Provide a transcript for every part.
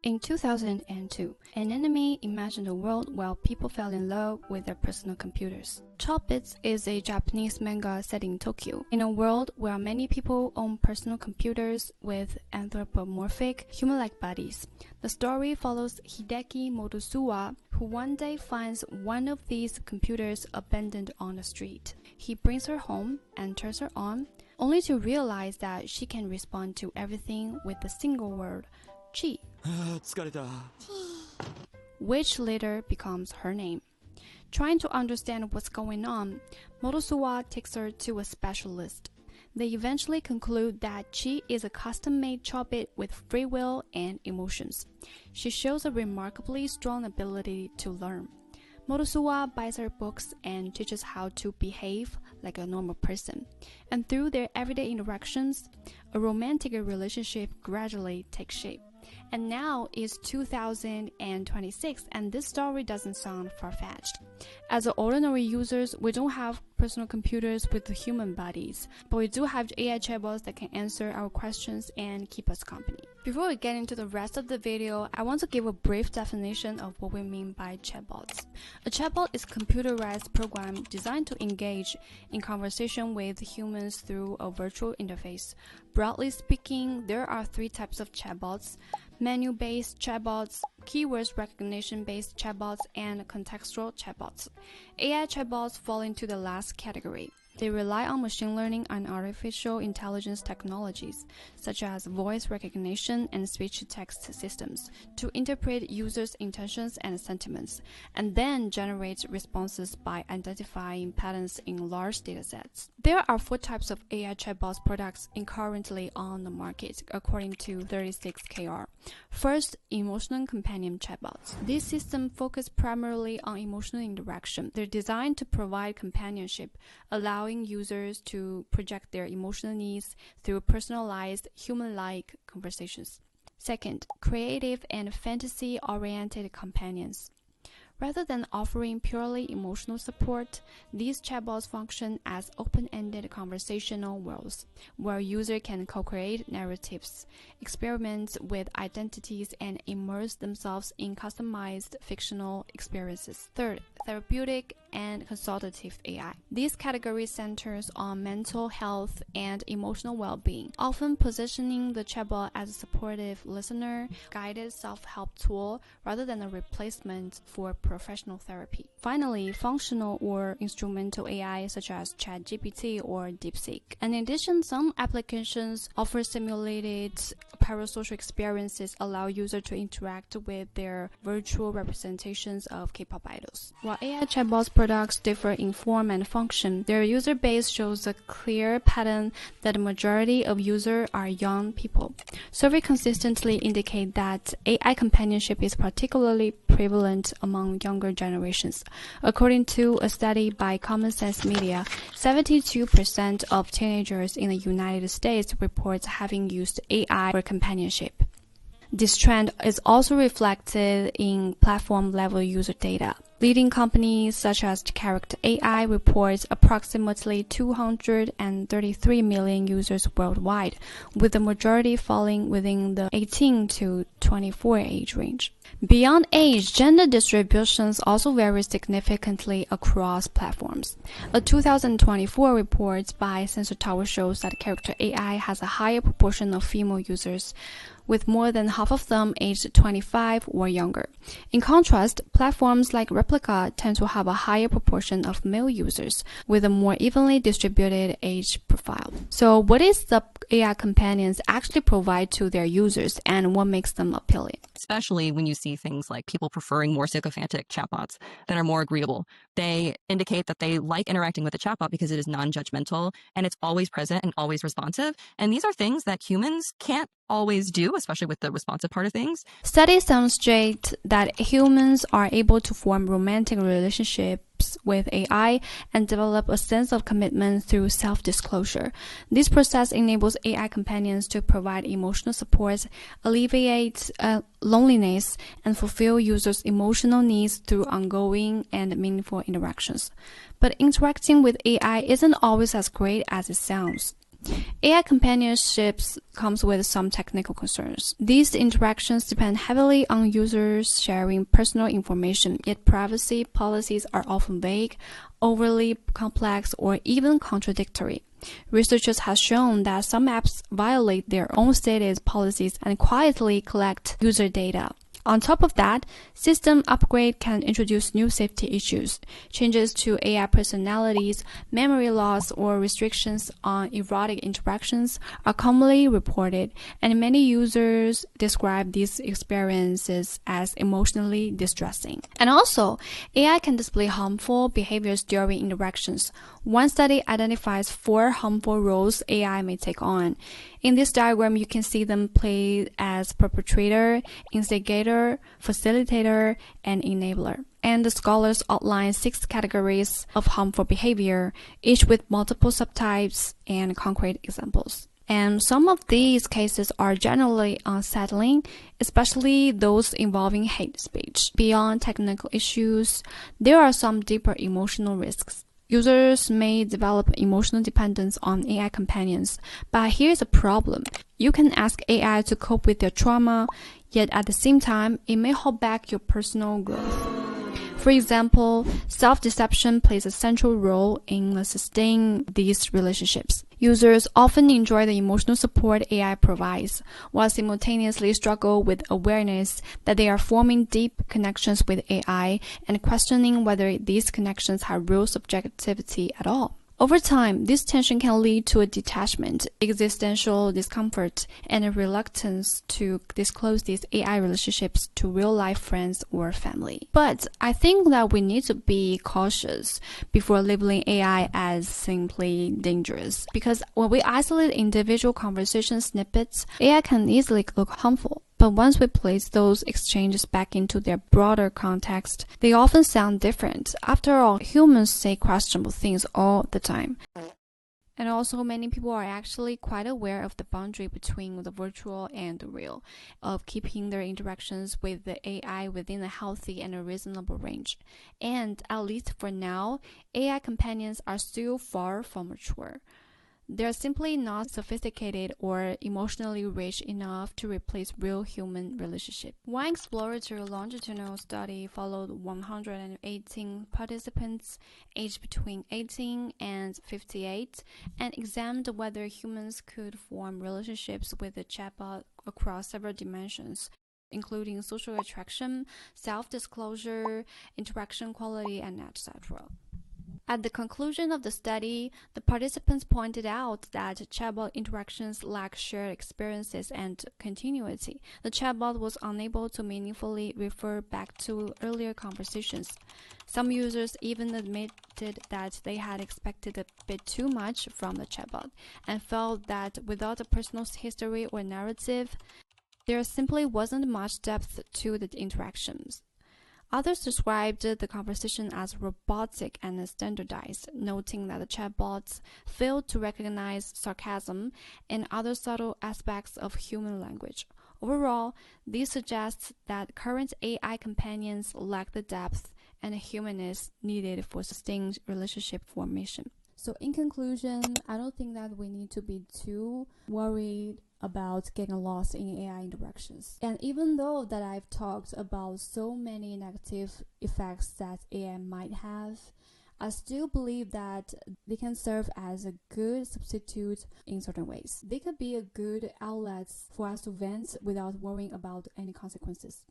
In 2002, an anime imagined a world where people fell in love with their personal computers. Chatbots is a Japanese manga set in Tokyo, in a world where many people own personal computers with anthropomorphic, human-like bodies. The story follows Hideki Motosuwa, who one day finds one of these computers abandoned on the street. He brings her home and turns her on, only to realize that she can respond to everything with a single word, chi, which later becomes her name. Trying to understand what's going on, Motosuwa takes her to a specialist. They eventually conclude that Chi is a custom-made chatbot with free will and emotions. She shows a remarkably strong ability to learn. Motosuwa buys her books and teaches how to behave like a normal person. And through their everyday interactions, a romantic relationship gradually takes shape. And now it's 2026, and this story doesn't sound far-fetched. As ordinary users, we don't have personal computers with human bodies, but we do have AI chatbots that can answer our questions and keep us company. Before we get into the rest of the video, I want to give a brief definition of what we mean by chatbots. A chatbot is a computerized program designed to engage in conversation with humans through a virtual interface. Broadly speaking, there are three types of chatbots: menu-based chatbots, keywords recognition-based chatbots, and contextual chatbots. AI chatbots fall into the last category. They rely on machine learning and artificial intelligence technologies, such as voice recognition and speech-to-text systems, to interpret users' intentions and sentiments, and then generate responses by identifying patterns in large datasets. There are four types of AI chatbots products currently on the market, according to 36KR. First, emotional companion chatbots. These systems focus primarily on emotional interaction. They're designed to provide companionship, allowing users to project their emotional needs through personalized, human-like conversations. Second, creative and fantasy-oriented companions. Rather than offering purely emotional support, these chatbots function as open-ended conversational worlds, where users can co-create narratives, experiment with identities, and immerse themselves in customized fictional experiences. Third, therapeutic and consultative AI. This category centers on mental health and emotional well-being, often positioning the chatbot as a supportive listener, guided self-help tool, rather than a replacement for professional therapy. Finally, functional or instrumental AI such as ChatGPT or DeepSeek. And in addition, some applications offer simulated parasocial experiences, allow users to interact with their virtual representations of K-pop idols. While AI chatbots products differ in form and function, their user base shows a clear pattern that the majority of users are young people. Surveys consistently indicate that AI companionship is particularly prevalent among younger generations. According to a study by Common Sense Media, 72% of teenagers in the United States report having used AI for companionship. This trend is also reflected in platform-level user data. Leading companies such as Character AI reports approximately 233 million users worldwide, with the majority falling within the 18 to 24 age range. Beyond age, gender distributions also vary significantly across platforms. A 2024 report by Sensor Tower shows that Character AI has a higher proportion of female users, with more than half of them aged 25 or younger. In contrast, platforms like Replica tend to have a higher proportion of male users, with a more evenly distributed age profile. So what is the AI companions actually provide to their users, and what makes them appealing? Especially when you see things like people preferring more sycophantic chatbots that are more agreeable. They indicate that they like interacting with a chatbot because it is non-judgmental and it's always present and always responsive. And these are things that humans can't always do, especially with the responsive part of things. Studies demonstrate that humans are able to form romantic relationships with AI and develop a sense of commitment through self-disclosure. This process enables AI companions to provide emotional support, alleviate loneliness, and fulfill users' emotional needs through ongoing and meaningful interactions. But interacting with AI isn't always as great as it sounds. AI companionships comes with some technical concerns. These interactions depend heavily on users sharing personal information, yet privacy policies are often vague, overly complex, or even contradictory. Researchers have shown that some apps violate their own stated policies and quietly collect user data. On top of that, system upgrade can introduce new safety issues. Changes to AI personalities, memory loss, or restrictions on erotic interactions are commonly reported, and many users describe these experiences as emotionally distressing. And also, AI can display harmful behaviors during interactions. One study identifies 4 harmful roles AI may take on. In this diagram, you can see them play as perpetrator, instigator, facilitator, and enabler. And the scholars outline 6 categories of harmful behavior, each with multiple subtypes and concrete examples. And some of these cases are generally unsettling, especially those involving hate speech. Beyond technical issues, there are some deeper emotional risks. Users may develop emotional dependence on AI companions, but here's a problem. You can ask AI to cope with your trauma, yet at the same time, it may hold back your personal growth. For example, self-deception plays a central role in sustaining these relationships. Users often enjoy the emotional support AI provides, while simultaneously struggle with awareness that they are forming deep connections with AI and questioning whether these connections have real subjectivity at all. Over time, this tension can lead to a detachment, existential discomfort, and a reluctance to disclose these AI relationships to real-life friends or family. But I think that we need to be cautious before labeling AI as simply dangerous, because when we isolate individual conversation snippets, AI can easily look harmful. But once we place those exchanges back into their broader context, they often sound different. After all, humans say questionable things all the time. And also, many people are actually quite aware of the boundary between the virtual and the real, of keeping their interactions with the AI within a healthy and a reasonable range. And at least for now, AI companions are still far from mature. They're simply not sophisticated or emotionally rich enough to replace real human relationships. One exploratory longitudinal study followed 118 participants aged between 18 and 58 and examined whether humans could form relationships with a chatbot across several dimensions, including social attraction, self-disclosure, interaction quality, and etc. At the conclusion of the study, the participants pointed out that chatbot interactions lack shared experiences and continuity. The chatbot was unable to meaningfully refer back to earlier conversations. Some users even admitted that they had expected a bit too much from the chatbot and felt that without a personal history or narrative, there simply wasn't much depth to the interactions. Others described the conversation as robotic and standardized, noting that the chatbots failed to recognize sarcasm and other subtle aspects of human language. Overall, this suggests that current AI companions lack the depth and humanness needed for sustained relationship formation. So in conclusion, I don't think that we need to be too worried about getting lost in AI interactions. And even though that I've talked about so many negative effects that AI might have, I still believe that they can serve as a good substitute in certain ways. They could be a good outlet for us to vent without worrying about any consequences.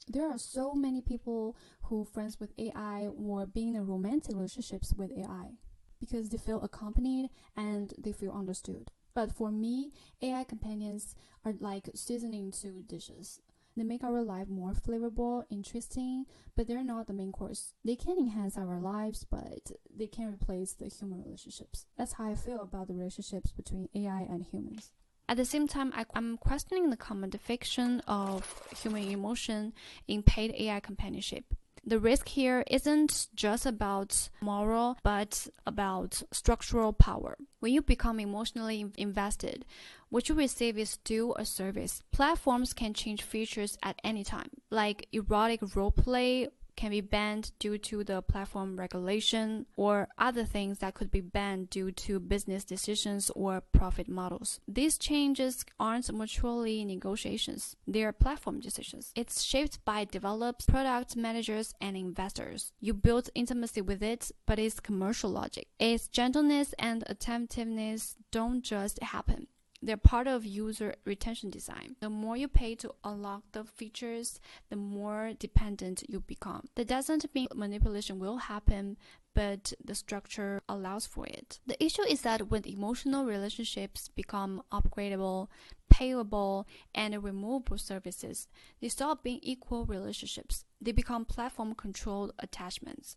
There are so many people who are friends with AI or being in romantic relationships with AI because they feel accompanied and they feel understood. But for me, AI companions are like seasoning to dishes. They make our life more flavorful, interesting, but they're not the main course. They can enhance our lives, but they can't replace the human relationships. That's how I feel about the relationships between AI and humans. At the same time, I'm questioning the commodification of human emotion in paid AI companionship. The risk here isn't just about moral, but about structural power. When you become emotionally invested, what you receive is still a service. Platforms can change features at any time, like erotic roleplay can be banned due to the platform regulation or other things that could be banned due to business decisions or profit models. These changes aren't mutually negotiations, they're platform decisions. It's shaped by developers, product managers, and investors. You build intimacy with it, but its commercial logic. Its gentleness and attentiveness don't just happen. They're part of user retention design. The more you pay to unlock the features, the more dependent you become. That doesn't mean manipulation will happen, but the structure allows for it. The issue is that when emotional relationships become upgradable, payable, and removable services, they stop being equal relationships. They become platform-controlled attachments.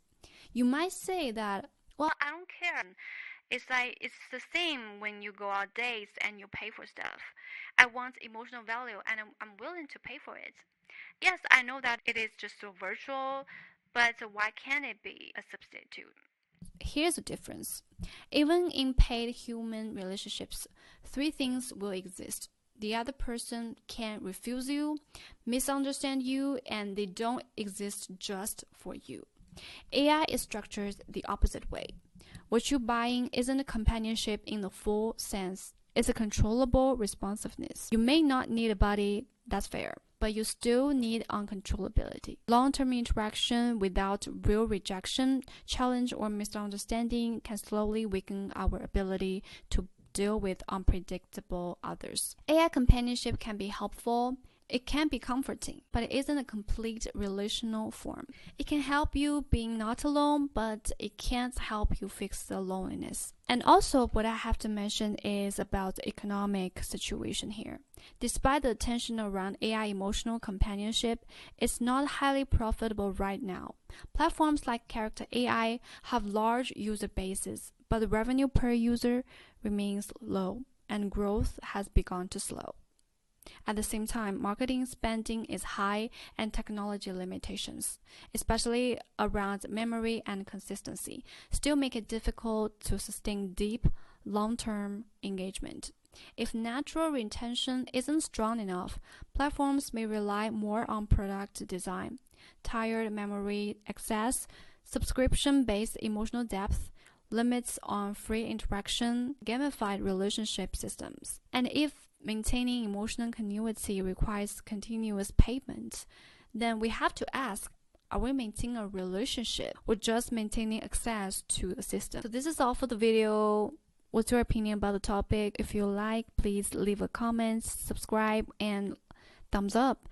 You might say that, well, I don't care. It's like it's the same when you go out dates and you pay for stuff. I want emotional value and I'm willing to pay for it. Yes, I know that it is just so virtual, but why can't it be a substitute? Here's the difference. Even in paid human relationships, three things will exist. The other person can refuse you, misunderstand you, and they don't exist just for you. AI is structured the opposite way. What you're buying isn't a companionship in the full sense. It's a controllable responsiveness. You may not need a body, that's fair, but you still need uncontrollability. Long-term interaction without real rejection, challenge, or misunderstanding can slowly weaken our ability to deal with unpredictable others. AI companionship can be helpful. It can be comforting, but it isn't a complete relational form. It can help you being not alone, but it can't help you fix the loneliness. And also, what I have to mention is about the economic situation here. Despite the attention around AI emotional companionship, it's not highly profitable right now. Platforms like Character AI have large user bases, but the revenue per user remains low, and growth has begun to slow. At the same time, marketing spending is high and technology limitations, especially around memory and consistency, still make it difficult to sustain deep, long-term engagement. If natural retention isn't strong enough, platforms may rely more on product design, tiered memory access, subscription-based emotional depth, limits on free interaction, gamified relationship systems. And if maintaining emotional continuity requires continuous payment, then we have to ask, are we maintaining a relationship or just maintaining access to the system? So this is all for the video. What's your opinion about the topic? If you like, please leave a comment, subscribe, and thumbs up.